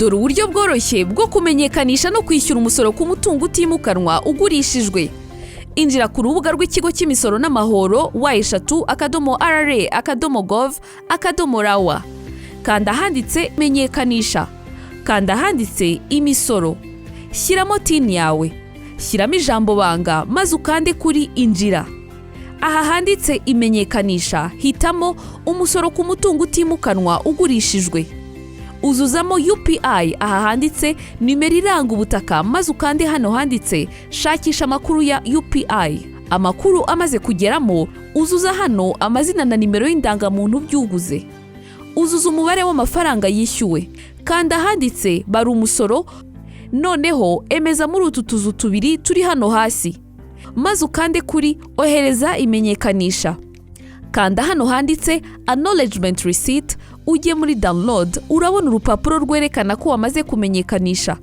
dore uburyo bworoshye bwo kumenyekanisha no kwishyura umusoro ku mutungo utimukanwa ugurishijwe. Injira ku rubuga rw'ikigo cy'imisoro n'amahoro wa@rra.gov.rw. Kanda ahanditse menyekanisha. Kanda ahanditse imisoro. Shyiramo TIN yawe. Shyiramo ijambo banga maze ukande kuri injira. Aha handitse imenyekanisha hitamo umusoro ku mutungo utimukanwa ugurishijwe. Uzuzamo UPI aha handitse nimero iranga ubutaka maze ukande hano handitse shakisha amakuru ya UPI. Amakuru amaze kugeramo uzuza hano amazina na nimero y'indangamuntu byuguze. Uzuza umubare w'amafaranga yishyuwe. Kanda handitse bari umusoro. Noneho emeza muri utu tuzu tubiri turi hano hasi. Maze ukande kuri ohereza imenyekanisha. Kanda hano handitse acknowledgement receipt. Ujye muri download urabona urupapuro rwerekana ko wamaze kumenyekanisha.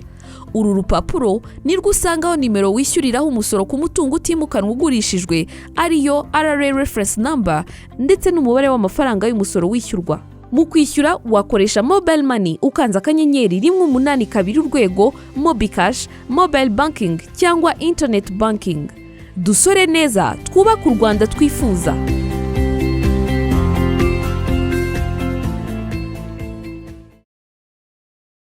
Uru rupapuro nirwo usangaho nimero wishyuriraho umusoro ku mutungo utimukanwa ugurishijwe ariyo RRA reference number ndetse n'umubare w'amafaranga y'umusoro wishyurwa. Mu kwishyura wakoresha mobile money ukanza akanyenyeri 182 urwego, Mobicash, mobile banking cyangwa internet banking. Dusore neza twubaka u Rwanda twifuza.